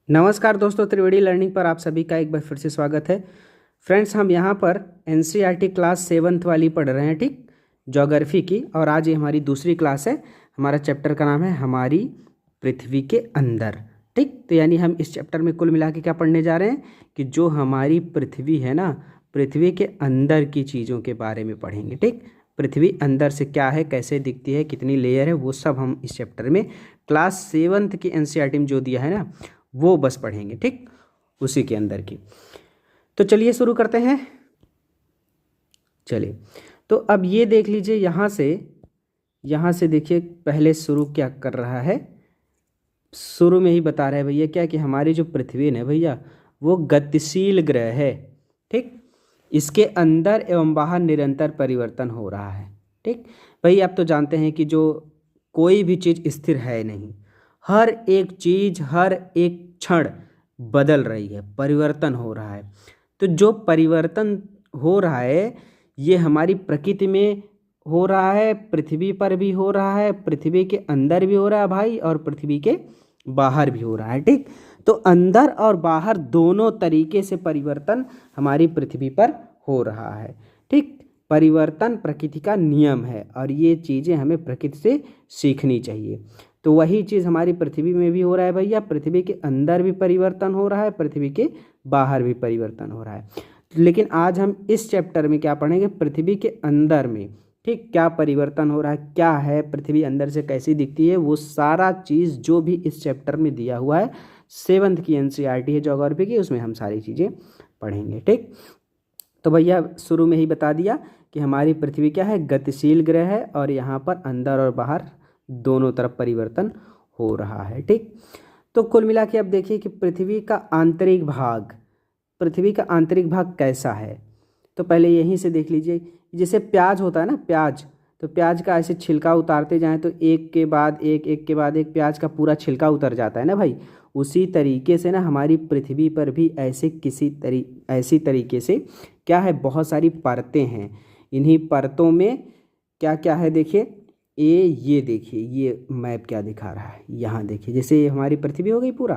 नमस्कार दोस्तों, त्रिवेणी लर्निंग पर आप सभी का एक बार फिर से स्वागत है। फ्रेंड्स, हम यहाँ पर एनसीईआरटी क्लास 7th वाली पढ़ रहे हैं, ठीक, ज्योग्राफी की। और आज ये हमारी दूसरी क्लास है। हमारा चैप्टर का नाम है हमारी पृथ्वी के अंदर, ठीक। तो यानी हम इस चैप्टर में कुल मिला के क्या पढ़ने जा रहे हैं कि जो हमारी पृथ्वी है ना, पृथ्वी के अंदर की चीज़ों के बारे में पढ़ेंगे, ठीक। पृथ्वी अंदर से क्या है, कैसे दिखती है, कितनी लेयर है, वो सब हम इस चैप्टर में क्लास 7th की एनसीईआरटी में जो दिया है ना, वो बस पढ़ेंगे, ठीक, उसी के अंदर की। तो चलिए शुरू करते हैं। चलिए, तो अब ये देख लीजिए, यहाँ से देखिए पहले शुरू क्या कर रहा है। शुरू में ही बता रहा है भैया क्या कि हमारी जो पृथ्वी है भैया, वो गतिशील ग्रह है, ठीक। इसके अंदर एवं बाहर निरंतर परिवर्तन हो रहा है, ठीक। भाई आप तो जानते हैं कि जो कोई भी चीज़ स्थिर है नहीं, हर एक चीज़ हर एक क्षण बदल रही है, परिवर्तन हो रहा है। तो जो परिवर्तन हो रहा है ये हमारी प्रकृति में हो रहा है, पृथ्वी पर भी हो रहा है, पृथ्वी के अंदर भी हो रहा है भाई, और पृथ्वी के बाहर भी हो रहा है, ठीक। तो अंदर और बाहर दोनों तरीके से परिवर्तन हमारी पृथ्वी पर हो रहा है, ठीक। परिवर्तन प्रकृति का नियम है और ये चीज़ें हमें प्रकृति से सीखनी चाहिए। तो वही चीज़ हमारी पृथ्वी में भी हो रहा है भैया, पृथ्वी के अंदर भी परिवर्तन हो रहा है, पृथ्वी के बाहर भी परिवर्तन हो रहा है। लेकिन आज हम इस चैप्टर में क्या पढ़ेंगे, पृथ्वी के अंदर में, ठीक, क्या परिवर्तन हो रहा है, क्या है पृथ्वी अंदर से कैसी दिखती है, वो सारा चीज़ जो भी इस चैप्टर में दिया हुआ है, 7th की एनसीईआरटी है ज्योग्राफी की, उसमें हम सारी चीज़ें पढ़ेंगे, ठीक। तो भैया शुरू में ही बता दिया कि हमारी पृथ्वी क्या है, गतिशील ग्रह है और यहाँ पर अंदर और बाहर दोनों तरफ परिवर्तन हो रहा है, ठीक। तो कुल मिला के अब देखिए कि पृथ्वी का आंतरिक भाग कैसा है। तो पहले यहीं से देख लीजिए, जैसे प्याज होता है ना, प्याज, तो प्याज का ऐसे छिलका उतारते जाएं तो एक के बाद एक प्याज का पूरा छिलका उतर जाता है ना भाई। उसी तरीके से ना हमारी पृथ्वी पर भी ऐसी तरीके से क्या है, बहुत सारी परतें हैं। इन्हीं परतों में क्या क्या है देखिए, ये देखिए, ये मैप क्या दिखा रहा है, यहाँ देखिए, जैसे ये हमारी पृथ्वी हो गई पूरा,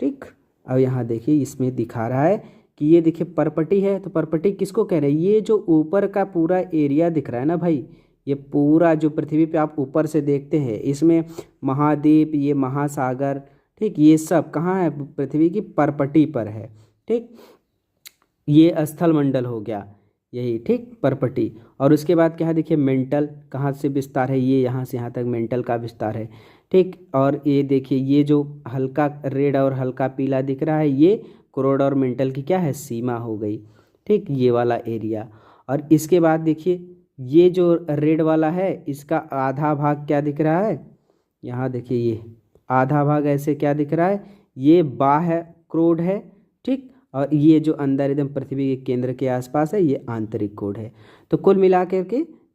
ठीक। अब यहाँ देखिए इसमें दिखा रहा है कि ये देखिए परपटी है। तो परपटी किसको कह रहे हैं, ये जो ऊपर का पूरा एरिया दिख रहा है ना भाई, ये पूरा जो पृथ्वी पे आप ऊपर से देखते हैं, इसमें महाद्वीप, ये महासागर, ठीक, ये सब कहाँ है, पृथ्वी की परपटी पर है, ठीक। ये स्थल मंडल हो गया यही, ठीक, परपटी। और उसके बाद क्या है देखिए, मेंटल कहाँ से विस्तार है, ये यहाँ से यहाँ तक मेंटल का विस्तार है, ठीक। और ये देखिए, ये जो हल्का रेड और हल्का पीला दिख रहा है, ये क्रोड और मेंटल की क्या है, सीमा हो गई, ठीक, ये वाला एरिया। और इसके बाद देखिए, ये जो रेड वाला है इसका आधा भाग क्या दिख रहा है, यहाँ देखिए, ये आधा भाग ऐसे क्या दिख रहा है, ये बाह्य क्रोड है, ठीक। और ये जो अंदर एकदम पृथ्वी के केंद्र के आसपास है, ये आंतरिक कोड है। तो कुल मिला के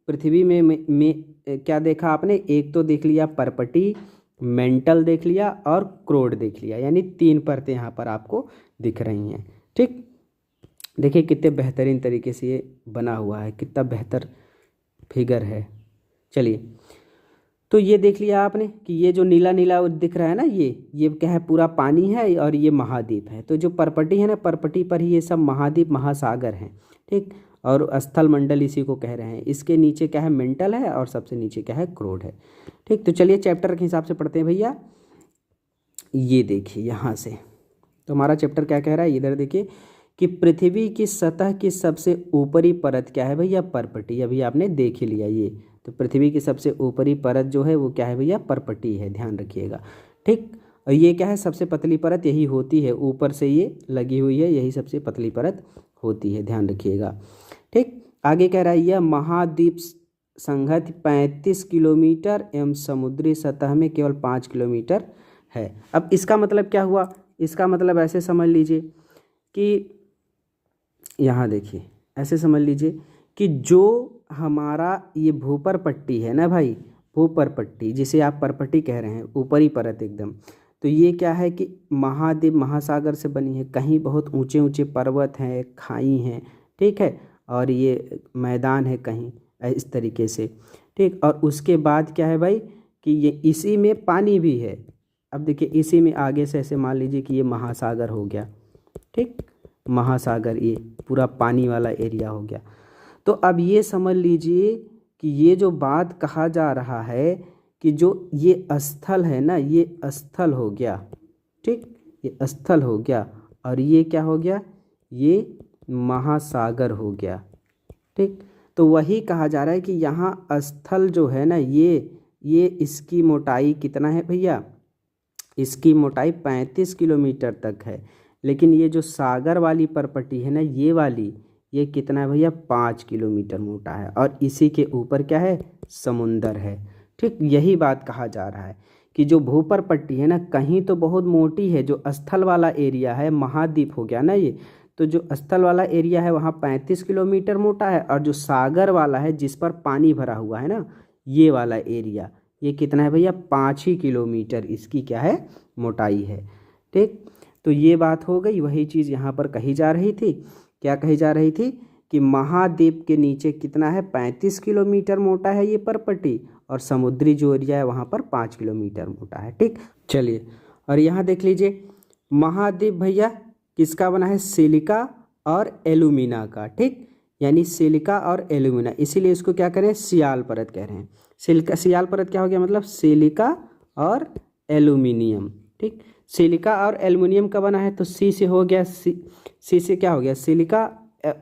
पृथ्वी में क्या देखा आपने, एक तो देख लिया परपटी, मेंटल देख लिया और क्रोड देख लिया, यानी 3 परतें यहाँ पर आपको दिख रही हैं, ठीक। देखिए कितने बेहतरीन तरीके से ये बना हुआ है, कितना बेहतर फिगर है। चलिए, तो ये देख लिया आपने कि ये जो नीला नीला दिख रहा है ना, ये क्या है, पूरा पानी है और ये महाद्वीप है। तो जो परपटी है ना, परपटी पर ही ये सब महाद्वीप महासागर हैं, ठीक। और स्थल मंडल इसी को कह रहे हैं। इसके नीचे क्या है, मेंटल है, और सबसे नीचे क्या है, क्रोड है, ठीक। तो चलिए चैप्टर के हिसाब से पढ़ते हैं भैया। ये देखिए यहाँ से, तो हमारा चैप्टर क्या कह रहा है, इधर देखिए कि पृथ्वी की सतह की सबसे ऊपरी परत क्या है भैया, परपटी। अभी आपने देख ही लिया ये, तो पृथ्वी की सबसे ऊपरी परत जो है वो क्या है भैया, परपटी है, ध्यान रखिएगा, ठीक। और ये क्या है, सबसे पतली परत यही होती है, ऊपर से ये लगी हुई है, यही सबसे पतली परत होती है, ध्यान रखिएगा, ठीक। आगे कह रहा है, यह महाद्वीप संघत 35 किलोमीटर एवं समुद्री सतह में केवल 5 किलोमीटर है। अब इसका मतलब क्या हुआ, इसका मतलब ऐसे समझ लीजिए कि यहाँ देखिए, ऐसे समझ लीजिए कि जो हमारा ये भूपर पट्टी है ना भाई, भूपर पट्टी जिसे आप परपट्टी कह रहे हैं, ऊपरी परत एकदम, तो ये क्या है कि महाद्वीप महासागर से बनी है। कहीं बहुत ऊंचे ऊंचे पर्वत हैं, खाई हैं, ठीक है, और ये मैदान है कहीं इस तरीके से, ठीक। और उसके बाद क्या है भाई कि ये इसी में पानी भी है। अब देखिए इसी में आगे से ऐसे मान लीजिए कि ये महासागर हो गया, ठीक, महासागर, ये पूरा पानी वाला एरिया हो गया। तो अब ये समझ लीजिए कि ये जो बात कहा जा रहा है कि जो ये स्थल है ना, ये स्थल हो गया, ठीक, ये स्थल हो गया, और ये क्या हो गया, ये महासागर हो गया, ठीक। तो वही कहा जा रहा है कि यहाँ स्थल जो है ना, ये इसकी मोटाई कितना है भैया, इसकी मोटाई 35 किलोमीटर तक है। लेकिन ये जो सागर वाली परपट्टी है ना, ये वाली, ये कितना है भैया, 5 किलोमीटर मोटा है, और इसी के ऊपर क्या है, समुंदर है, ठीक। यही बात कहा जा रहा है कि जो भूपर पट्टी है ना, कहीं तो बहुत मोटी है, जो स्थल वाला एरिया है, महाद्वीप हो गया ना ये, तो जो स्थल वाला एरिया है वहाँ 35 किलोमीटर मोटा है, और जो सागर वाला है जिस पर पानी भरा हुआ है ना, ये वाला एरिया, ये कितना है भैया, 5 ही किलोमीटर इसकी क्या है, मोटाई है, ठीक। तो ये बात हो गई। वही चीज़ यहाँ पर कही जा रही थी, क्या कही जा रही थी कि महाद्वीप के नीचे कितना है, 35 किलोमीटर मोटा है ये परपट्टी, और समुद्री जो एरिया है वहाँ पर 5 किलोमीटर मोटा है, ठीक। चलिए, और यहाँ देख लीजिए महाद्वीप भैया किसका बना है, सिलिका और एल्यूमिना का, ठीक, यानी सिलिका और एल्यूमिना, इसीलिए इसको क्या करें, सियाल परत कह रहे हैं। सियाल परत क्या हो गया, मतलब सिलिका और एल्यूमिनियम, ठीक। सिलिका और एल्यूमिनियम का बना है, तो सी से हो गया, सी से क्या हो गया, सिलिका,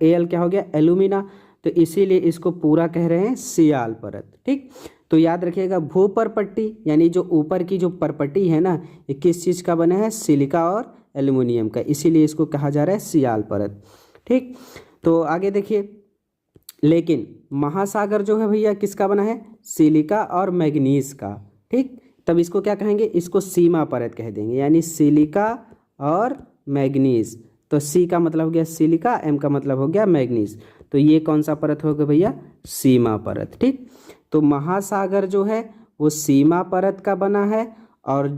एल क्या हो गया, एल्यूमिना, तो इसीलिए इसको पूरा कह रहे हैं सियाल परत, ठीक। तो याद रखिएगा भूपर पट्टी यानी जो ऊपर की जो परपट्टी है ना, ये किस चीज़ का बना है, सिलिका और एल्यूमिनियम का, इसीलिए इसको कहा जा रहा है सियाल परत, ठीक। तो आगे देखिए, लेकिन महासागर जो है भैया किसका बना है, सिलिका और मैग्नीज का, ठीक। तब इसको क्या कहेंगे, इसको सीमा परत कह देंगे, यानी सिलिका और मैग्नीज। तो सी का मतलब हो गया सिलिका, एम का मतलब हो गया मैग्नीज, तो ये कौन सा परत हो गया भैया, सीमा परत, ठीक। तो महासागर जो है वो सीमा परत का बना है, और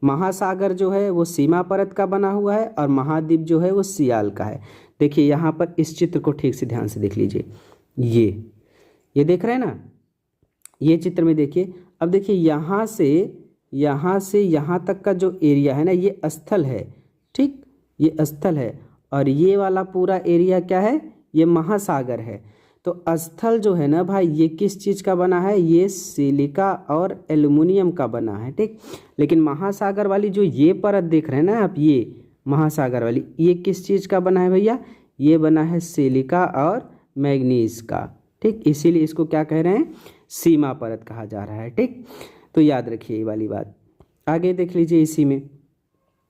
महासागर जो है वो सीमा परत का बना हुआ है, और महाद्वीप जो है वो सियाल का है। देखिए यहाँ पर इस चित्र को ठीक से ध्यान से देख लीजिए, ये देख रहे हैं ना, ये चित्र में देखिए। अब देखिए यहाँ से यहाँ तक का जो एरिया है ना, ये स्थल है, ठीक, ये स्थल है, और ये वाला पूरा एरिया क्या है, ये महासागर है। तो स्थल जो है ना भाई, ये किस चीज़ का बना है, ये सिलिका और एल्युमिनियम का बना है, ठीक। लेकिन महासागर वाली जो ये परत देख रहे हैं ना आप, ये महासागर वाली, ये किस चीज़ का बना है भैया, ये बना है सिलिका और मैग्नीज का, ठीक। इसीलिए इसको क्या कह रहे हैं, सीमा परत कहा जा रहा है, ठीक। तो याद रखिए ये वाली बात। आगे देख लीजिए इसी में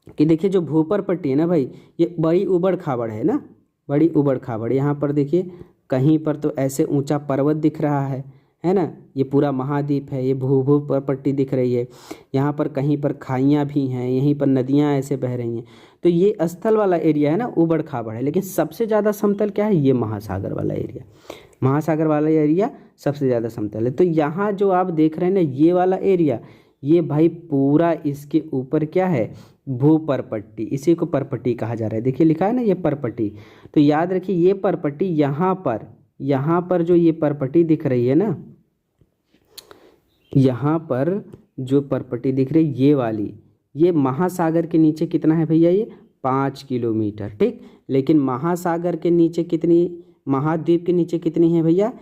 कि देखिए जो भूपर पट्टी है ना भाई, ये बड़ी उबड़ खाबड़ है ना, बड़ी उबड़ खाबड़। यहाँ पर देखिए कहीं पर तो ऐसे ऊंचा पर्वत दिख रहा है ना, ये पूरा महाद्वीप है, ये भूपर पट्टी दिख रही है। यहाँ पर कहीं पर खाइयाँ भी हैं, यहीं पर नदियाँ ऐसे बह रही हैं। तो ये स्थल वाला एरिया है ना, उबड़ खाबड़ है, लेकिन सबसे ज़्यादा समतल क्या है, ये महासागर वाला एरिया, महासागर वाला एरिया सबसे ज़्यादा समतल है। तो यहाँ जो आप देख रहे हैं ना, ये वाला एरिया, ये भाई पूरा इसके ऊपर क्या है, भूपरपट्टी, इसी को परपट्टी कहा जा रहा है। देखिए लिखा है ना ये परपट्टी, तो याद रखिए ये परपट्टी यहाँ पर जो ये परपट्टी दिख रही है ना, यहाँ पर जो परपट्टी दिख रही है ये वाली, ये महासागर के नीचे कितना है भैया, ये 5 किलोमीटर, ठीक। लेकिन महासागर के नीचे कितनी, महाद्वीप के नीचे कितनी है भैया,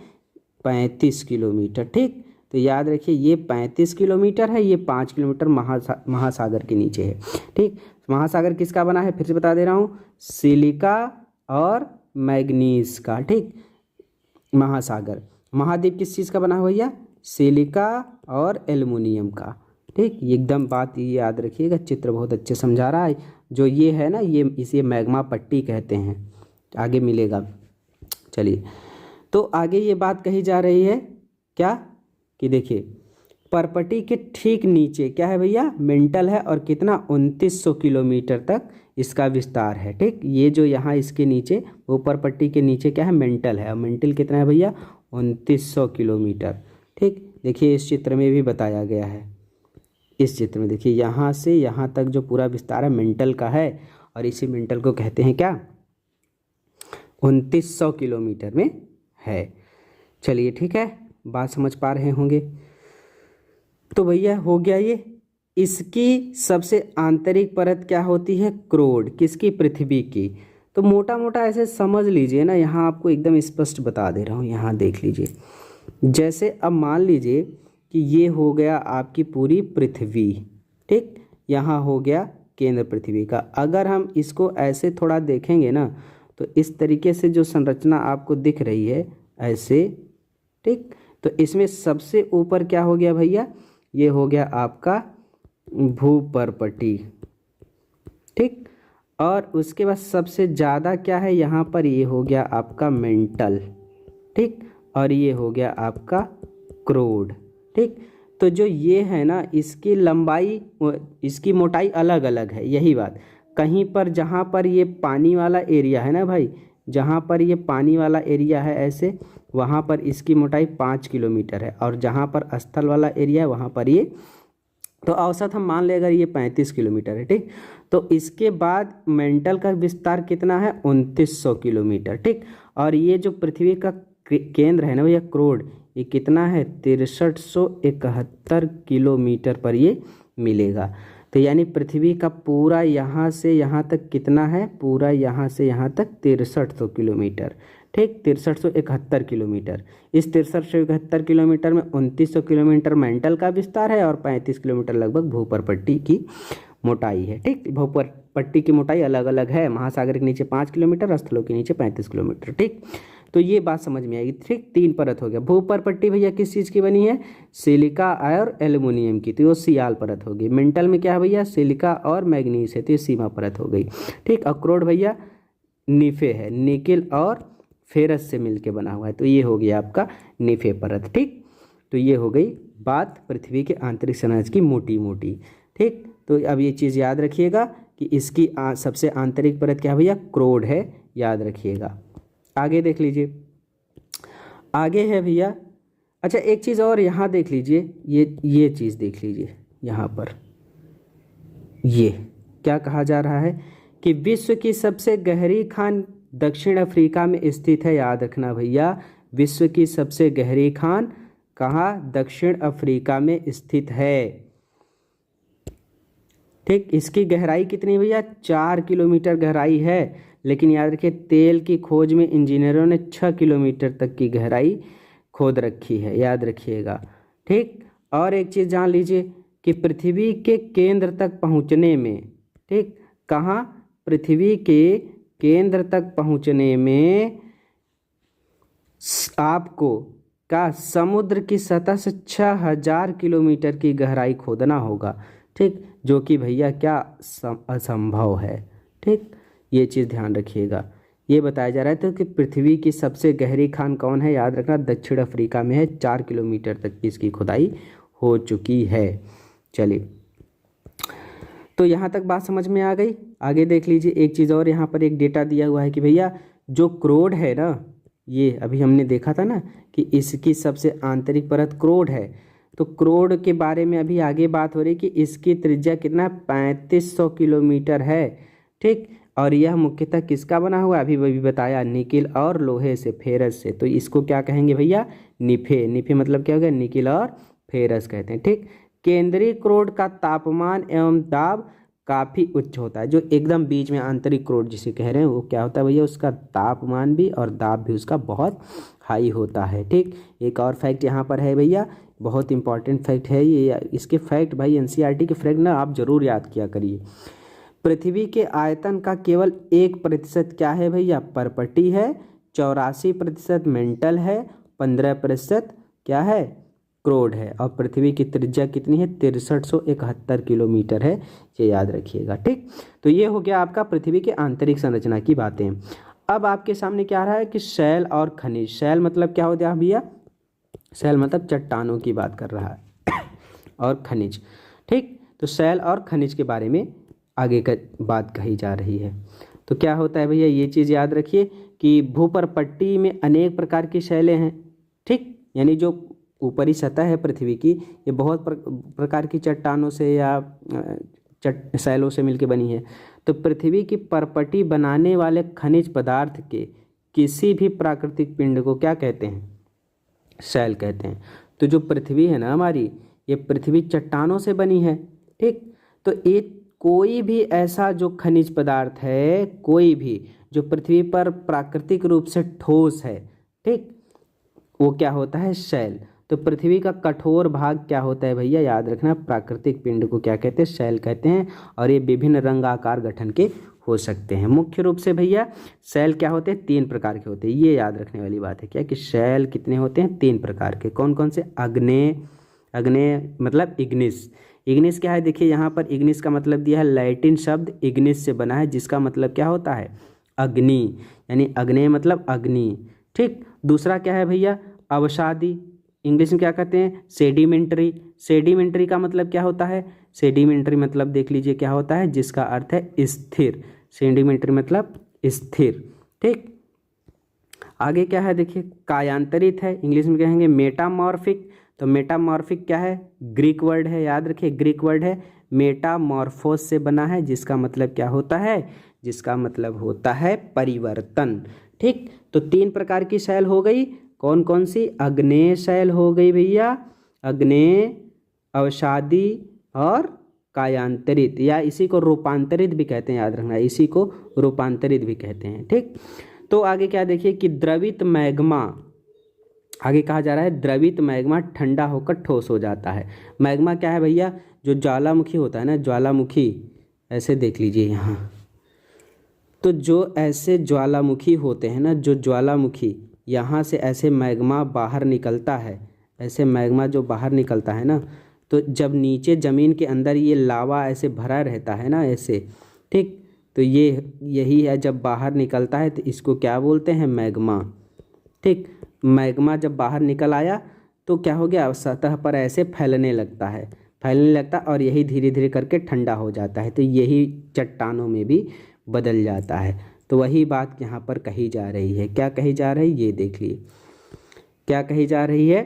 35 किलोमीटर, ठीक। तो याद रखिए ये 35 किलोमीटर है, ये 5 किलोमीटर महासागर के नीचे है, ठीक। महासागर किसका बना है, फिर से बता दे रहा हूँ, सिलिका और मैग्नीज का, ठीक। महासागर, महाद्वीप किस चीज़ का बना है भैया, सिलिका और एल्युमिनियम का, ठीक। एकदम बात ये याद रखिएगा, चित्र बहुत अच्छे समझा रहा है। जो ये है ना, ये इसे मैग्मा पट्टी कहते हैं, आगे मिलेगा। चलिए, तो आगे ये बात कही जा रही है क्या, कि देखिए परपट्टी के ठीक नीचे क्या है भैया, मेंटल है, और कितना 2900 किलोमीटर तक इसका विस्तार है, ठीक। ये जो यहाँ इसके नीचे ऊपर पट्टी के नीचे क्या है, मेंटल है, और मेंटल कितना है भैया, 2900 किलोमीटर, ठीक। देखिए इस चित्र में भी बताया गया है, इस चित्र में देखिए यहाँ से यहाँ तक जो पूरा विस्तार है मेंटल का है, और इसी मेंटल को कहते हैं क्या, 2900 किलोमीटर में है। चलिए ठीक है, बात समझ पा रहे होंगे। तो भैया हो गया ये इसकी सबसे आंतरिक परत क्या होती है? क्रोड। किसकी? पृथ्वी की। तो मोटा मोटा ऐसे समझ लीजिए ना, यहाँ आपको एकदम स्पष्ट बता दे रहा हूँ, यहाँ देख लीजिए। जैसे अब मान लीजिए कि ये हो गया आपकी पूरी पृथ्वी, ठीक, यहाँ हो गया केंद्र पृथ्वी का। अगर हम इसको ऐसे थोड़ा देखेंगे ना, तो इस तरीके से जो संरचना आपको दिख रही है ऐसे, ठीक, तो इसमें सबसे ऊपर क्या हो गया भैया? ये हो गया आपका भूपर्पटी, ठीक। और उसके बाद सबसे ज़्यादा क्या है यहाँ पर? ये हो गया आपका मेंटल, ठीक, और ये हो गया आपका क्रोड, ठीक। तो जो ये है ना, इसकी लंबाई, इसकी मोटाई अलग अलग है, यही बात। कहीं पर जहाँ पर ये पानी वाला एरिया है ना भाई, जहाँ पर ये पानी वाला एरिया है ऐसे, वहाँ पर इसकी मोटाई 5 किलोमीटर है, और जहाँ पर स्थल वाला एरिया है वहाँ पर ये, तो औसत हम मान ले अगर ये 35 किलोमीटर है, ठीक। तो इसके बाद मेंटल का विस्तार कितना है? 2900 किलोमीटर, ठीक। और ये जो पृथ्वी का केंद्र है ना भैया, क्रोड, ये कितना है? 6371 किलोमीटर पर ये मिलेगा। तो यानी पृथ्वी का पूरा यहाँ से यहाँ तक कितना है? पूरा यहाँ से यहाँ तक 6300 किलोमीटर, ठीक, 6371 किलोमीटर। इस 6371 किलोमीटर में 2900 किलोमीटर मेंटल का विस्तार है और 35 किलोमीटर लगभग भूपर्पट्टी की मोटाई है, ठीक। भूपर्पट्टी की मोटाई अलग अलग है, महासागर के नीचे 5 किलोमीटर, स्थलों के नीचे 35 किलोमीटर, ठीक। तो ये बात समझ में आएगी, ठीक। 3 परत हो गया। भूपर्पट्टी भैया किस चीज़ की बनी है? सिलिका और एल्युमिनियम की, तो ये सियाल परत होगी। मेंटल में क्या है भैया? सिलिका और मैग्नीज है, तो ये सीमा परत हो गई, ठीक। अक्रोड भैया निफे है, निकिल और फेरस से मिलके बना हुआ है, तो ये हो गया आपका निफे परत, ठीक। तो ये हो गई बात पृथ्वी के आंतरिक संरचना की मोटी मोटी, ठीक। तो अब ये चीज़ याद रखिएगा कि इसकी सबसे आंतरिक परत क्या भैया? क्रोड है, याद रखिएगा। आगे देख लीजिए, आगे है भैया, अच्छा एक चीज़ और यहाँ देख लीजिए, ये चीज़ देख लीजिए, यहाँ पर ये क्या कहा जा रहा है कि विश्व की सबसे गहरी खान दक्षिण अफ्रीका में स्थित है। याद रखना भैया, विश्व की सबसे गहरी खान कहाँ? दक्षिण अफ्रीका में स्थित है, ठीक। इसकी गहराई कितनी भैया? 4 किलोमीटर गहराई है, लेकिन याद रखिए तेल की खोज में इंजीनियरों ने 6 किलोमीटर तक की गहराई खोद रखी है, याद रखिएगा, ठीक। और एक चीज़ जान लीजिए कि पृथ्वी के केंद्र तक पहुंचने में, ठीक, कहाँ? पृथ्वी के केंद्र तक पहुंचने में आपको का समुद्र की सतह से 6000 किलोमीटर की गहराई खोदना होगा, ठीक, जो कि भैया क्या असंभव है, ठीक। ये चीज़ ध्यान रखिएगा। ये बताया जा रहा है तो कि पृथ्वी की सबसे गहरी खान कौन है? याद रखना दक्षिण अफ्रीका में है, 4 किलोमीटर तक की इसकी खुदाई हो चुकी है। चलिए, तो यहाँ तक बात समझ में आ गई। आगे देख लीजिए, एक चीज़ और यहाँ पर एक डेटा दिया हुआ है कि भैया जो क्रोड है ना, ये अभी हमने देखा था ना कि इसकी सबसे आंतरिक परत क्रोड है, तो क्रोड के बारे में अभी आगे बात हो रही कि इसकी त्रिज्या कितना? 3500 किलोमीटर है, ठीक। और यह मुख्यतः किसका बना हुआ? अभी वही बताया, निकिल और लोहे से, फेरस से। तो इसको क्या कहेंगे भैया? निफे। निफे मतलब क्या हो गया? निकिल और फेरस कहते हैं, ठीक। केंद्रीय क्रोड का तापमान एवं दाब काफ़ी उच्च होता है। जो एकदम बीच में आंतरिक क्रोड जिसे कह रहे हैं वो क्या होता है भैया? उसका तापमान भी और दाब भी उसका बहुत हाई होता है, ठीक। एक और फैक्ट यहाँ पर है भैया, बहुत इंपॉर्टेंट फैक्ट है ये। इसके फैक्ट भाई एनसीईआरटी के फैक्ट ना आप जरूर याद किया करिए। पृथ्वी के आयतन का केवल 1% क्या है भैया? परपटी है, 84% मेंटल है, 15% क्या है? क्रोड है। और पृथ्वी की त्रिज्या कितनी है? 6371 किलोमीटर है, ये याद रखिएगा, ठीक। तो ये हो गया आपका पृथ्वी के आंतरिक संरचना की बातें। अब आपके सामने क्या आ रहा है कि शैल और खनिज। शैल मतलब क्या हो गया भैया? शैल मतलब चट्टानों की बात कर रहा है और खनिज, ठीक। तो शैल और खनिज के बारे में आगे का बात कही जा रही है। तो क्या होता है भैया? ये चीज़ याद रखिए कि भूपर्पट्टी में अनेक प्रकार की शैलें हैं, ठीक। यानी जो ऊपरी सतह है पृथ्वी की, ये बहुत प्रकार की चट्टानों से या शैलों से मिलकर बनी है। तो पृथ्वी की परपटी बनाने वाले खनिज पदार्थ के किसी भी प्राकृतिक पिंड को क्या कहते हैं? शैल कहते हैं। तो जो पृथ्वी है ना हमारी, ये पृथ्वी चट्टानों से बनी है, ठीक। तो ये कोई भी ऐसा जो खनिज पदार्थ है, कोई भी जो पृथ्वी पर प्राकृतिक रूप से ठोस है, ठीक, वो क्या होता है, शैल। तो पृथ्वी का कठोर भाग क्या होता है भैया, याद रखना, प्राकृतिक पिंड को क्या कहते हैं, शैल कहते हैं। और ये विभिन्न रंग आकार गठन के हो सकते हैं। मुख्य रूप से भैया शैल क्या होते हैं, 3 प्रकार के होते हैं। ये याद रखने वाली बात है क्या, कि शैल कितने होते हैं, 3 प्रकार के। कौन कौन से, अग्नेय, अग्नेय मतलब इग्निस। इग्निस क्या है, देखिए यहाँ पर इग्निस का मतलब दिया है, लैटिन शब्द इग्निस से बना है, जिसका मतलब क्या होता है, अग्नि, यानी अग्नेय मतलब अग्नि, ठीक। दूसरा क्या है भैया, अवसादी, इंग्लिश में क्या कहते हैं, सेडिमेंट्री। सेडिमेंट्री का मतलब क्या होता है, सेडिमेंट्री मतलब देख लीजिए क्या होता है, जिसका अर्थ है स्थिर। सेडिमेंट्री मतलब स्थिर, ठीक। आगे क्या है देखिए, कायांतरित है, इंग्लिश में कहेंगे मेटामॉर्फिक। तो मेटामॉर्फिक क्या है, ग्रीक वर्ड है, याद रखिए ग्रीक वर्ड है, मेटामॉर्फोस से बना है, जिसका मतलब क्या होता है, जिसका मतलब होता है परिवर्तन, ठीक। तो 3 प्रकार की शैल हो गई, कौन कौन सी, अग्नेय शैल हो गई भैया, अग्नेय, अवसादी और कायांतरित, या इसी को रूपांतरित भी कहते हैं, याद रखना, इसी को रूपांतरित भी कहते हैं, ठीक। तो आगे क्या देखिए कि द्रवित मैग्मा, आगे कहा जा रहा है द्रवित मैग्मा ठंडा होकर ठोस हो जाता है। मैग्मा क्या है भैया, जो ज्वालामुखी होता है ना, ज्वालामुखी, ऐसे देख लीजिए यहाँ, तो जो ऐसे ज्वालामुखी होते हैं ना, जो ज्वालामुखी, यहाँ से ऐसे मैग्मा बाहर निकलता है, ऐसे मैग्मा जो बाहर निकलता है ना, तो जब नीचे ज़मीन के अंदर ये लावा ऐसे भरा रहता है ना, ऐसे, ठीक, तो ये यही है, जब बाहर निकलता है तो इसको क्या बोलते हैं, मैग्मा, ठीक। मैग्मा जब बाहर निकल आया तो क्या हो गया, सतह पर ऐसे फैलने लगता है, फैलने लगता, और यही धीरे धीरे करके ठंडा हो जाता है, तो यही चट्टानों में भी बदल जाता है। तो वही बात यहाँ पर कही जा रही है, क्या कही जा रही है, ये देख लिए, क्या कही जा रही है,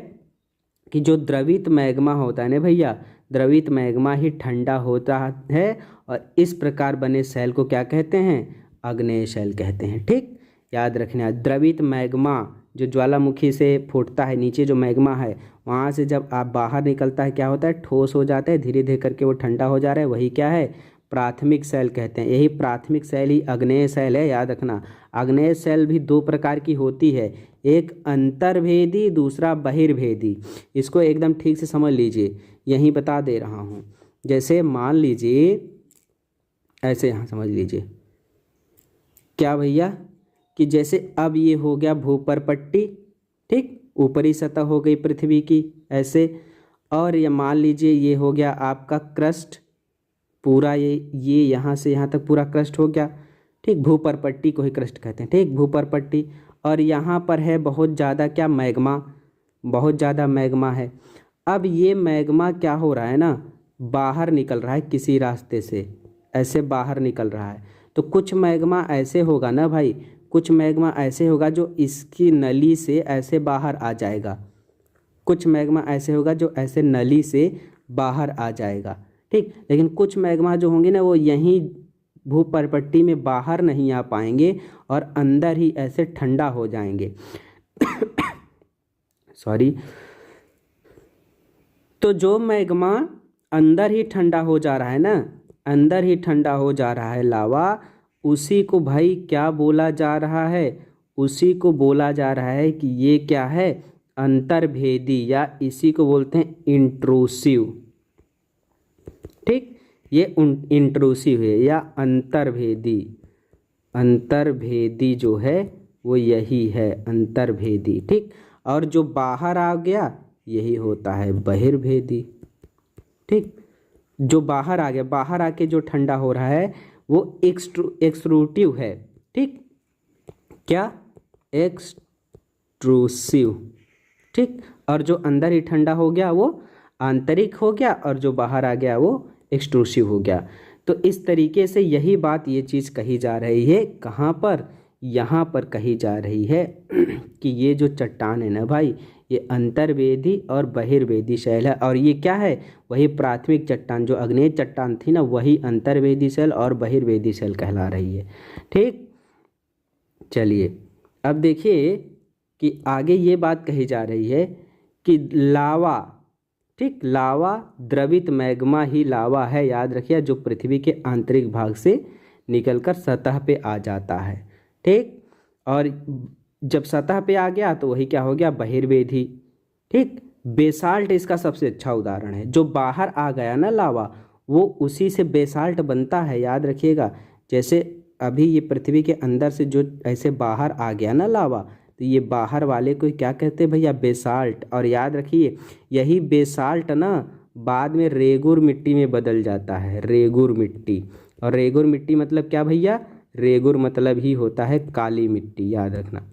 कि जो द्रवित मैग्मा होता है ना भैया, द्रवित मैग्मा ही ठंडा होता है, और इस प्रकार बने शैल को क्या कहते हैं, आग्नेय शैल कहते हैं, ठीक। याद रखना, द्रवित मैग्मा जो ज्वालामुखी से फूटता है, नीचे जो मैग्मा है वहाँ से जब आप बाहर निकलता है, क्या होता है, ठोस हो जाता है, धीरे धीरे करके वो ठंडा हो जा रहा है, वही क्या है, प्राथमिक शैल कहते हैं। यही प्राथमिक शैल ही आग्नेय शैल है, याद रखना। आग्नेय शैल भी 2 प्रकार की होती है, एक अंतर्भेदी, दूसरा बहिर्भेदी। इसको एकदम ठीक से समझ लीजिए, यहीं बता दे रहा हूँ। जैसे मान लीजिए, ऐसे यहाँ समझ लीजिए, क्या भैया, कि जैसे अब ये हो गया भूपर पट्टी, ठीक, ऊपरी सतह हो गई पृथ्वी की ऐसे, और ये मान लीजिए ये हो गया आपका क्रस्ट, पूरा ये यहाँ से यहाँ तक पूरा क्रस्ट हो गया, ठीक, भूपर पट्टी को ही क्रस्ट कहते हैं, ठीक, भूपर पट्टी। और यहाँ पर है बहुत ज़्यादा क्या, मैग्मा, बहुत ज़्यादा मैग्मा है। अब ये मैग्मा क्या हो रहा है ना, बाहर निकल रहा है किसी रास्ते से, ऐसे बाहर निकल रहा है। तो कुछ मैग्मा ऐसे होगा ना भाई, कुछ मैग्मा ऐसे होगा जो इसकी नली से ऐसे बाहर आ जाएगा, कुछ मैग्मा ऐसे होगा जो ऐसे नली से बाहर आ जाएगा, ठीक। लेकिन कुछ मैग्मा जो होंगे ना, वो यहीं भूपर्पट्टी में बाहर नहीं आ पाएंगे और अंदर ही ऐसे ठंडा हो जाएंगे। सॉरी। तो जो मैग्मा अंदर ही ठंडा हो जा रहा है ना, अंदर ही ठंडा हो जा रहा है लावा, उसी को भाई क्या बोला जा रहा है, उसी को बोला जा रहा है कि ये क्या है, अंतर्भेदी, या इसी को बोलते हैं इंट्रूसिव, ठीक। ये इंट्रूसिव है या अंतर्भेदी, अंतर्भेदी जो है वो यही है, अंतर्भेदी, ठीक। और जो बाहर आ गया यही होता है बहिर्भेदी, ठीक। जो बाहर आ गया, बाहर आके जो ठंडा हो रहा है वो एक्सट्रूटिव है, ठीक, क्या, एक्सट्रूसिव, ठीक। और जो अंदर ही ठंडा हो गया वो आंतरिक हो गया, और जो बाहर आ गया वो एक्सट्रूसिव हो गया। तो इस तरीके से यही बात, ये चीज़ कही जा रही है, कहाँ पर, यहाँ पर कही जा रही है कि ये जो चट्टान है ना भाई, ये अंतर्वेदी और बहिर्वेदी शैल है। और ये क्या है, वही प्राथमिक चट्टान जो आग्नेय चट्टान थी ना, वही अंतर्वेदी शैल और बहिर्वेदी शैल कहला रही है, ठीक। चलिए अब देखिए कि आगे ये बात कही जा रही है कि लावा, ठीक, लावा द्रवित मैग्मा ही लावा है, याद रखिए, जो पृथ्वी के आंतरिक भाग से निकलकर सतह पे आ जाता है। ठीक, और जब सतह पे आ गया तो वही क्या हो गया, बहिर्वेदी। ठीक, बेसाल्ट इसका सबसे अच्छा उदाहरण है। जो बाहर आ गया ना लावा, वो उसी से बेसाल्ट बनता है, याद रखिएगा। जैसे अभी ये पृथ्वी के अंदर से जो ऐसे बाहर आ गया ना लावा, तो ये बाहर वाले को क्या कहते हैं भैया, बेसाल्ट। और याद रखिए, यही बेसाल्ट ना बाद में रेगुर मिट्टी में बदल जाता है, रेगुर मिट्टी। और रेगुर मिट्टी मतलब क्या भैया, रेगुर मतलब ही होता है काली मिट्टी, याद रखना।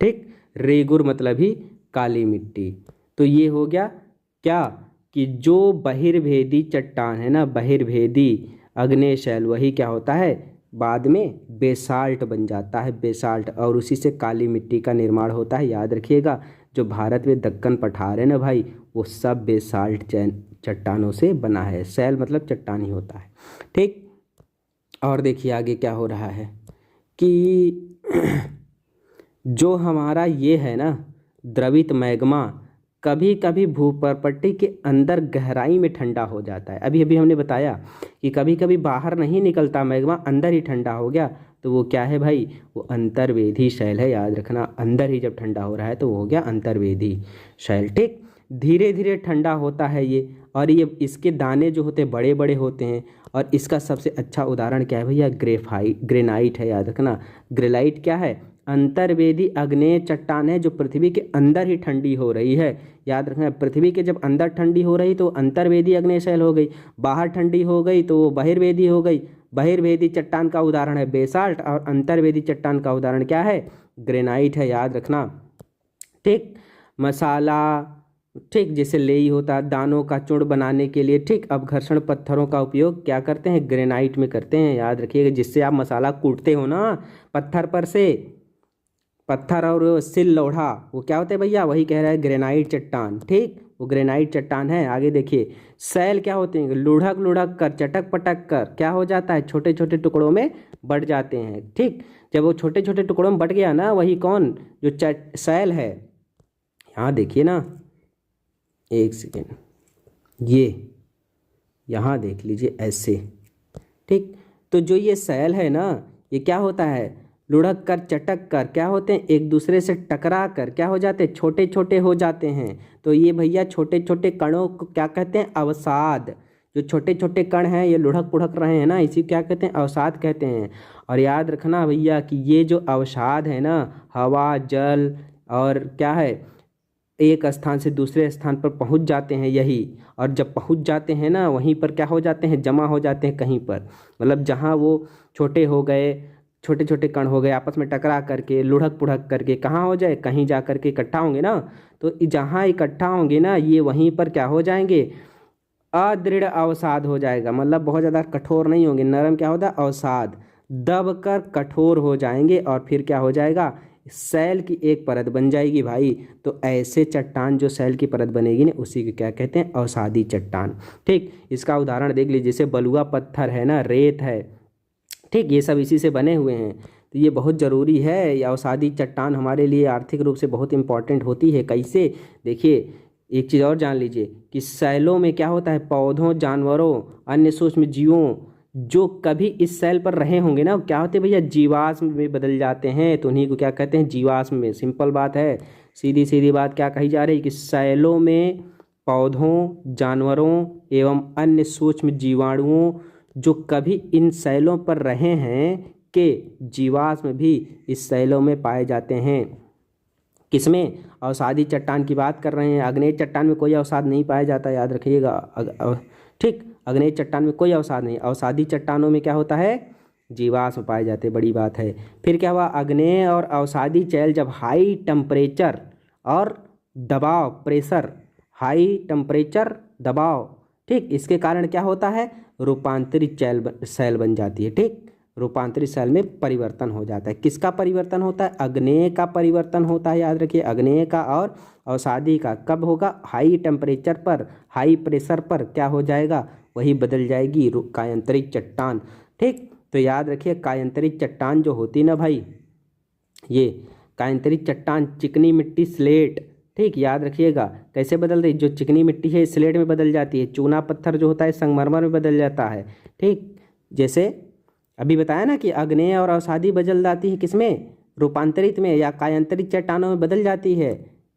ठीक, रेगुर मतलब ही काली मिट्टी। तो ये हो गया क्या, कि जो बहिर्भेदी चट्टान है ना, बहिर्भेदी आग्नेय शैल, वही क्या होता है, बाद में बेसाल्ट बन जाता है, बेसाल्ट। और उसी से काली मिट्टी का निर्माण होता है, याद रखिएगा। जो भारत में दक्कन पठार है ना भाई, वो सब बेसाल्ट चट्टानों से बना है। शैल मतलब चट्टान ही होता है। ठीक, और देखिए आगे क्या हो रहा है कि जो हमारा ये है ना द्रवित मैग्मा, कभी कभी भूपर्पट्टी के अंदर गहराई में ठंडा हो जाता है। अभी अभी हमने बताया कि कभी कभी बाहर नहीं निकलता मैग्मा, अंदर ही ठंडा हो गया, तो वो क्या है भाई, वो अंतर्वेदी शैल है, याद रखना। अंदर ही जब ठंडा हो रहा है तो वो हो गया अंतर्वेदी शैल। ठीक, धीरे धीरे ठंडा होता है ये, और ये इसके दाने जो होते हैं बड़े बड़े होते हैं। और इसका सबसे अच्छा उदाहरण क्या है भैया, ग्रेनाइट है, याद रखना। ग्रेनाइट क्या है, अंतर्वेदी आग्नेय चट्टान है, जो पृथ्वी के अंदर ही ठंडी हो रही है, याद रखना। पृथ्वी के जब अंदर ठंडी हो रही तो अंतर्वेदी आग्नेय शैल हो गई, बाहर ठंडी हो गई तो वो बहिर्वेदी हो गई। बहिर्वेदी चट्टान का उदाहरण है बेसाल्ट, और अंतर्वेदी चट्टान का उदाहरण क्या है, ग्रेनाइट है, याद रखना। ठीक, मसाला, ठीक, जैसे लेई होता है दानों का चूर्ण बनाने के लिए। ठीक, अब घर्षण पत्थरों का उपयोग क्या करते हैं, ग्रेनाइट में करते हैं, याद रखिएगा। जिससे आप मसाला कूटते हो ना पत्थर पर से, पत्थर और सिल लोढ़ा, वो क्या होता है भैया, वही कह रहा है ग्रेनाइट चट्टान। ठीक, वो ग्रेनाइट चट्टान है। आगे देखिए, शैल क्या होते हैं, लुढ़क लुढ़क कर, चटक पटक कर क्या हो जाता है, छोटे छोटे टुकड़ों में बट जाते हैं। ठीक, जब वो छोटे छोटे टुकड़ों में बट गया ना, वही कौन, जो शैल है। यहाँ देखिए ना, एक सेकेंड, ये यहाँ देख लीजिए ऐसे। ठीक, तो जो ये शैल है ना, ये क्या होता है, लुढ़क कर चटक कर क्या होते हैं, एक दूसरे से टकरा कर क्या हो जाते हैं, छोटे छोटे हो जाते हैं। तो ये भैया छोटे छोटे कणों को क्या कहते हैं, अवसाद। जो छोटे छोटे कण हैं ये लुढ़क पुढ़क रहे हैं ना, इसी क्या कहते हैं, अवसाद कहते हैं। और याद रखना भैया कि ये जो अवसाद है ना, हवा जल और क्या है, एक स्थान से दूसरे स्थान पर पहुंच जाते हैं यही। और जब पहुंच जाते हैं ना, वहीं पर क्या हो जाते हैं, जमा हो जाते हैं कहीं पर। मतलब जहां वो छोटे हो गए, छोटे छोटे कण हो गए, आपस में टकरा करके लुढ़क पुढ़क करके कहाँ हो जाए, कहीं जा करके इकट्ठा होंगे ना। तो जहाँ इकट्ठा होंगे ना, ये वहीं पर क्या हो जाएंगे, अदृढ़ अवसाद हो जाएगा। मतलब बहुत ज़्यादा कठोर नहीं होंगे, नरम क्या होता है, अवसाद। दब कर कठोर हो जाएंगे और फिर क्या हो जाएगा, सैल की एक परत बन जाएगी भाई। तो ऐसे चट्टान जो सैल की परत बनेगी ना, उसी को क्या कहते हैं, अवसादी चट्टान। ठीक, इसका उदाहरण देख लीजिए, जैसे बलुआ पत्थर है ना, रेत है, ठीक, ये सब इसी से बने हुए हैं। तो ये बहुत ज़रूरी है, ये अवसादी चट्टान हमारे लिए आर्थिक रूप से बहुत इंपॉर्टेंट होती है। कैसे, देखिए एक चीज़ और जान लीजिए कि सैलों में क्या होता है, पौधों, जानवरों, अन्य सूक्ष्म जीवों जो कभी इस सैल पर रहे होंगे ना, क्या होते हैं भैया, जीवाश्म में बदल जाते हैं। तो उन्हीं को क्या कहते हैं, जीवाश्म में। सिंपल बात है, सीधी सीधी बात क्या कही जा रही है कि सैलों में पौधों, जानवरों एवं अन्य सूक्ष्म जीवाणुओं जो कभी इन सैलों पर रहे हैं के जीवाश्म भी इस सैलों में पाए जाते हैं। किसमें, अवसादी चट्टान की बात कर रहे हैं। आग्नेय चट्टान में कोई अवसाद नहीं पाया जाता, याद रखिएगा। ठीक, आग्नेय चट्टान में कोई अवसाद नहीं। अवसादी चट्टानों में क्या होता है, जीवाश्म पाए जाते हैं, बड़ी बात है। फिर क्या हुआ, आग्नेय और अवसादी शैल जब हाई टेम्परेचर और दबाव, प्रेशर, हाई टेम्परेचर दबाव, ठीक, इसके कारण क्या होता है, रूपांतरित शैल बन जाती है। ठीक, रूपांतरित शैल में परिवर्तन हो जाता है। किसका परिवर्तन होता है, आग्नेय का परिवर्तन होता है, याद रखिए, आग्नेय का और अवसादी का। कब होगा, हाई टेम्परेचर पर, हाई प्रेशर पर क्या हो जाएगा, वही बदल जाएगी कायांतरित चट्टान। ठीक, तो याद रखिए कायांतरित चट्टान जो होती ना भाई, ये कायांतरित चट्टान चिकनी मिट्टी स्लेट, ठीक, याद रखिएगा। कैसे बदल रही, जो चिकनी मिट्टी है स्लेट में बदल जाती है, चूना पत्थर जो होता है संगमरमर में बदल जाता है। ठीक, जैसे अभी बताया ना कि आग्नेय और अवसादी बदल जाती है किसमें, रूपांतरित में या कायांतरित चट्टानों में बदल जाती है।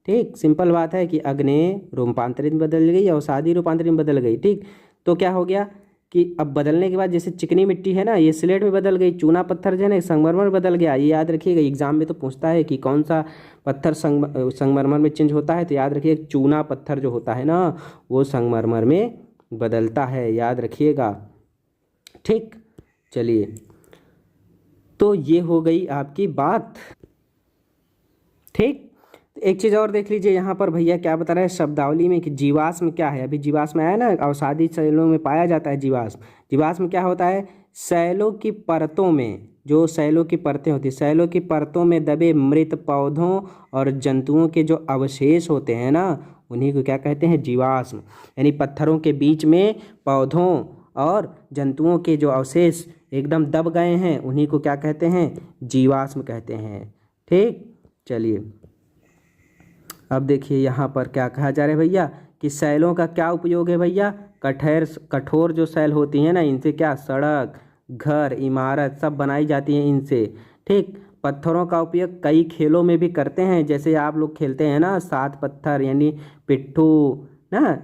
ठीक, सिंपल बात है कि आग्नेय रूपांतरित में बदल गई, अवसादी रूपांतरित में बदल गई। ठीक, तो क्या हो गया कि अब बदलने के बाद जैसे चिकनी मिट्टी है ना ये स्लेट में बदल गई, चूना पत्थर जो है ना संगमरमर में बदल गया। ये याद रखिएगा, एग्जाम में तो पूछता है कि कौन सा पत्थर संगमरमर में चेंज होता है, तो याद रखिए चूना पत्थर जो होता है ना वो संगमरमर में बदलता है, याद रखिएगा। ठीक, चलिए, तो ये हो गई आपकी बात। ठीक, एक चीज़ और देख लीजिए यहाँ पर भैया क्या बता रहे हैं शब्दावली में कि जीवाश्म क्या है। अभी जीवाश्म आया ना, अवसादी शैलों में पाया जाता है जीवाश्म। जीवाश्म क्या होता है, शैलों की परतों में, जो शैलों की परतें होती है, शैलों की परतों में दबे मृत पौधों और जंतुओं के जो अवशेष होते हैं ना उन्हीं को क्या कहते हैं, जीवाश्म। यानी पत्थरों के बीच में पौधों और जंतुओं के जो अवशेष एकदम दब गए हैं उन्हीं को क्या कहते हैं, जीवाश्म कहते हैं। ठीक, चलिए अब देखिए यहाँ पर क्या कहा जा रहा है भैया कि शैलों का क्या उपयोग है भैया, कठोर जो शैल होती हैं ना इनसे क्या सड़क, घर, इमारत सब बनाई जाती हैं इनसे। ठीक, पत्थरों का उपयोग कई खेलों में भी करते हैं, जैसे आप लोग खेलते हैं ना 7 पत्थर यानी पिट्ठू ना,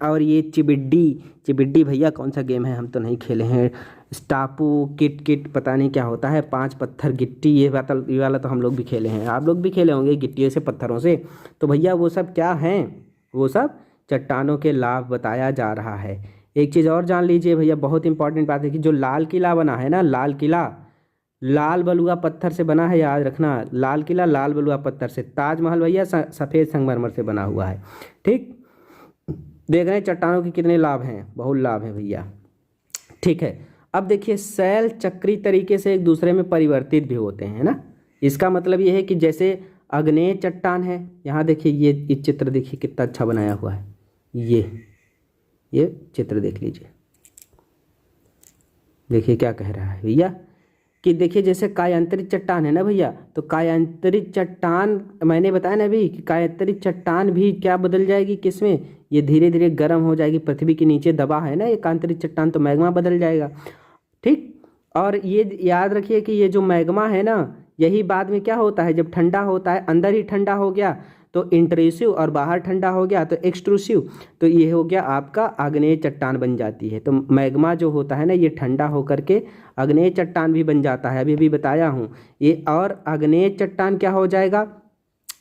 और ये चिबिड्डी भैया कौन सा गेम है, हम तो नहीं खेले हैं। स्टापू, किट पता नहीं क्या होता है, 5 पत्थर गिट्टी, ये वाला तो हम लोग भी खेले हैं, आप लोग भी खेले होंगे गिट्टियों से पत्थरों से। तो भैया वो सब क्या हैं, वो सब चट्टानों के लाभ बताया जा रहा है। एक चीज़ और जान लीजिए भैया, बहुत इंपॉर्टेंट बात है कि जो लाल किला बना है ना, लाल किला लाल बलुआ पत्थर से बना है, याद रखना, लाल किला लाल बलुआ पत्थर से। ताजमहल भैया सफ़ेद संगमरमर से बना हुआ है। ठीक, देख रहे हैं चट्टानों के कितने लाभ हैं, बहुत लाभ हैं भैया। ठीक है, अब देखिए शैल चक्री तरीके से एक दूसरे में परिवर्तित भी होते हैं ना। इसका मतलब ये है कि जैसे आग्नेय चट्टान है, यहाँ देखिए ये चित्र देखिए कितना अच्छा बनाया हुआ है, ये चित्र देख लीजिए, देखिए क्या कह रहा है भैया कि देखिए जैसे कायांतरित चट्टान है ना भैया, तो कायांतरित चट्टान मैंने बताया ना अभी कि कायांतरित चट्टान भी क्या बदल जाएगी किसमें, ये धीरे धीरे गर्म हो जाएगी, पृथ्वी के नीचे दबा है ना ये कायांतरित चट्टान, तो मैग्मा बदल जाएगा। ठीक, और ये याद रखिए कि ये जो मैग्मा है ना यही बाद में क्या होता है, जब ठंडा होता है, अंदर ही ठंडा हो गया तो इंट्रूसिव और बाहर ठंडा हो गया तो एक्सट्रूसिव, तो ये हो गया आपका आग्नेय चट्टान बन जाती है। तो मैग्मा जो होता है ना ये ठंडा होकर के आग्नेय चट्टान भी बन जाता है, अभी भी बताया हूँ ये। और आग्नेय चट्टान क्या हो जाएगा,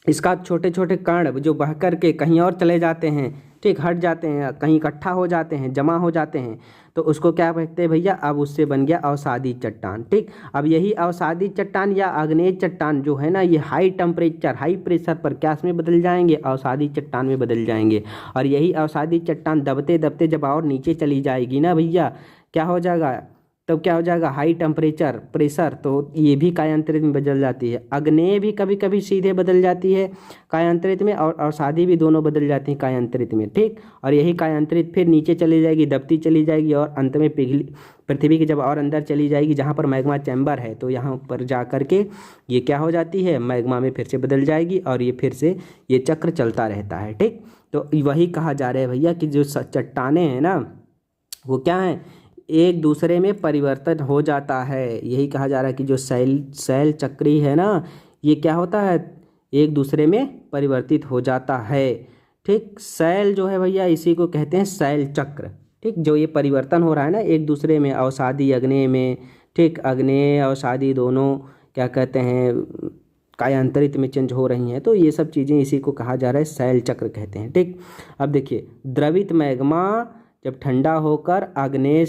इसका छोटे छोटे कण जो बह कर के कहीं और चले जाते हैं, ठीक, हट जाते हैं, कहीं इकट्ठा हो जाते हैं, जमा हो जाते हैं, तो उसको क्या कहते हैं भैया, अब उससे बन गया अवसादी चट्टान। ठीक, अब यही अवसादी चट्टान या आग्नेय चट्टान जो है ना ये हाई टेम्परेचर हाई प्रेशर पर क्या में बदल जाएंगे, अवसादी चट्टान में बदल जाएंगे। और यही अवसादी चट्टान दबते दबते जब और नीचे चली जाएगी ना भैया, क्या हो जाएगा, तब क्या हो जाएगा, हाई टेम्परेचर प्रेशर, तो ये भी कायांतरित में बदल जाती है। आग्नेय भी कभी कभी सीधे बदल जाती है कायांतरित में, और अवसादी भी दोनों बदल जाती हैं कायांतरित में। ठीक, और यही कायांतरित फिर नीचे चली जाएगी, दबती चली जाएगी, और अंत में पिघली पृथ्वी के जब और अंदर चली जाएगी जहाँ पर मैग्मा चैम्बर है, तो यहाँ पर जा कर के ये क्या हो जाती है, मैग्मा में फिर से बदल जाएगी, और ये फिर से ये चक्र चलता रहता है। ठीक, तो वही कहा जा रहा है भैया कि जो चट्टानें हैं ना वो क्या हैं, एक दूसरे में परिवर्तन हो जाता है। यही कहा जा रहा है कि जो शैल चक्री है ना ये क्या होता है, एक दूसरे में परिवर्तित हो जाता है। ठीक, शैल जो है भैया इसी को कहते हैं शैल चक्र। ठीक, जो ये परिवर्तन हो रहा है ना एक दूसरे में, अवसादी आग्नेय में, ठीक, आग्नेय अवसादी दोनों क्या कहते हैं कायांतरित में चेंज हो रही हैं, तो ये सब चीज़ें इसी को कहा जा रहा है शैल चक्र कहते हैं। ठीक, अब देखिए द्रवित मैग्मा जब ठंडा होकर आग्नेय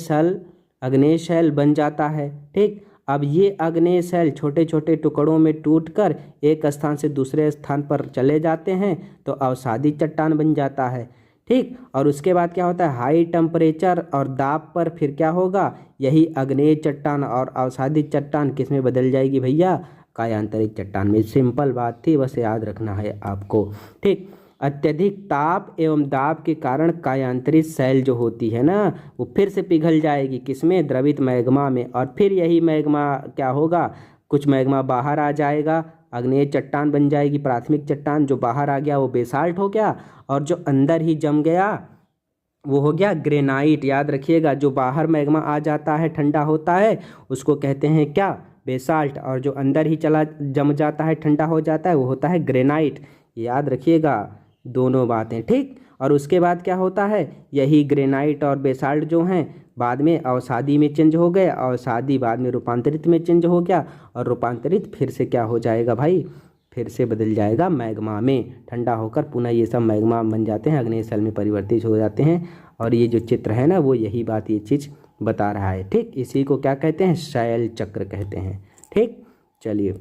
शैल बन जाता है। ठीक, अब ये आग्नेय शैल छोटे छोटे टुकड़ों में टूटकर एक स्थान से दूसरे स्थान पर चले जाते हैं तो अवसादी चट्टान बन जाता है। ठीक, और उसके बाद क्या होता है, हाई टेम्परेचर और दाब पर फिर क्या होगा, यही आग्नेय चट्टान और अवसादी चट्टान किस में बदल जाएगी भैया, कायांतरित चट्टान में। सिंपल बात थी, बस याद रखना है आपको। ठीक, अत्यधिक ताप एवं दाब के कारण कायांतरित शैल जो होती है ना वो फिर से पिघल जाएगी किसमें, द्रवित मैग्मा में, और फिर यही मैग्मा क्या होगा, कुछ मैग्मा बाहर आ जाएगा आग्नेय चट्टान बन जाएगी, प्राथमिक चट्टान। जो बाहर आ गया वो बेसाल्ट हो गया, और जो अंदर ही जम गया वो हो गया ग्रेनाइट। याद रखिएगा, जो बाहर मैग्मा आ जाता है ठंडा होता है उसको कहते हैं क्या, बेसाल्ट, और जो अंदर ही चला जम जाता है ठंडा हो जाता है वो होता है ग्रेनाइट। याद रखिएगा दोनों बातें, ठीक। और उसके बाद क्या होता है, यही ग्रेनाइट और बेसाल्ट जो हैं बाद में अवसादी में चेंज हो गए, अवसादी बाद में रूपांतरित में चेंज हो गया, और रूपांतरित फिर से क्या हो जाएगा भाई, फिर से बदल जाएगा मैग्मा में। ठंडा होकर पुनः ये सब मैग्मा बन जाते हैं, अग्नेय सेल में परिवर्तित हो जाते हैं। और ये जो चित्र है ना वो यही बात, ये चीज़ बता रहा है, ठीक। इसी को क्या कहते हैं, शैल चक्र कहते हैं, ठीक। चलिए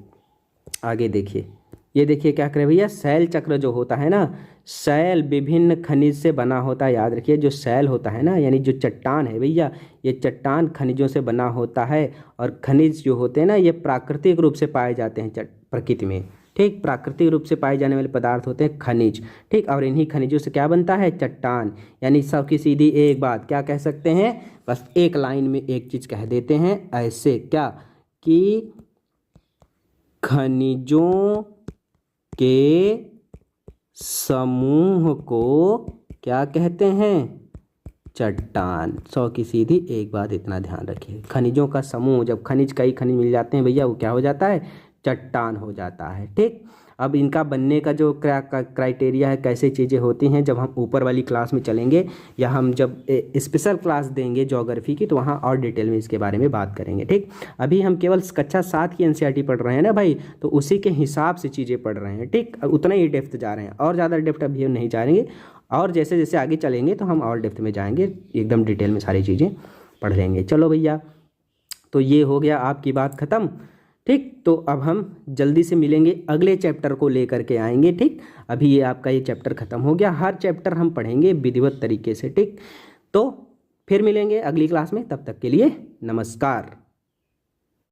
आगे देखिए, ये देखिए क्या करे भैया, शैल चक्र जो होता है ना, शैल विभिन्न खनिज से बना होता है। याद रखिए, जो शैल होता है ना, यानी जो चट्टान है भैया, ये चट्टान खनिजों से बना होता है। और खनिज जो होते हैं ना ये प्राकृतिक रूप से पाए जाते हैं प्रकृति में, ठीक। प्राकृतिक रूप से पाए जाने वाले पदार्थ होते हैं खनिज, ठीक। और इन्हीं खनिजों से क्या बनता है, चट्टान। यानी सबकी सीधी एक बात क्या कह सकते हैं, बस एक लाइन में एक चीज़ कह देते हैं ऐसे, क्या कि खनिजों के समूह को क्या कहते हैं, चट्टान। 100 की सीधी एक बात इतना ध्यान रखिए, खनिजों का समूह, जब खनिज कई खनिज मिल जाते हैं भैया वो क्या हो जाता है, चट्टान हो जाता है, ठीक। अब इनका बनने का जो क्राइटेरिया है, कैसे चीज़ें होती हैं, जब हम ऊपर वाली क्लास में चलेंगे या हम जब स्पेशल क्लास देंगे ज्योग्राफी की तो वहाँ और डिटेल में इसके बारे में बात करेंगे, ठीक। अभी हम केवल कक्षा 7 की एनसीईआरटी पढ़ रहे हैं ना भाई, तो उसी के हिसाब से चीज़ें पढ़ रहे हैं, ठीक। उतना ही डेप्थ जा रहे हैं, और ज़्यादा डेप्थ अभी हम नहीं जाएंगे, और जैसे जैसे आगे चलेंगे तो हम और डेप्थ में जाएंगे, एकदम डिटेल में सारी चीज़ें पढ़ लेंगे। चलो भैया, तो ये हो गया आपकी बात ख़त्म, ठीक। तो अब हम जल्दी से मिलेंगे, अगले चैप्टर को लेकर के आएंगे, ठीक। अभी ये आपका ये चैप्टर ख़त्म हो गया, हर चैप्टर हम पढ़ेंगे विधिवत तरीके से, ठीक। तो फिर मिलेंगे अगली क्लास में, तब तक के लिए नमस्कार।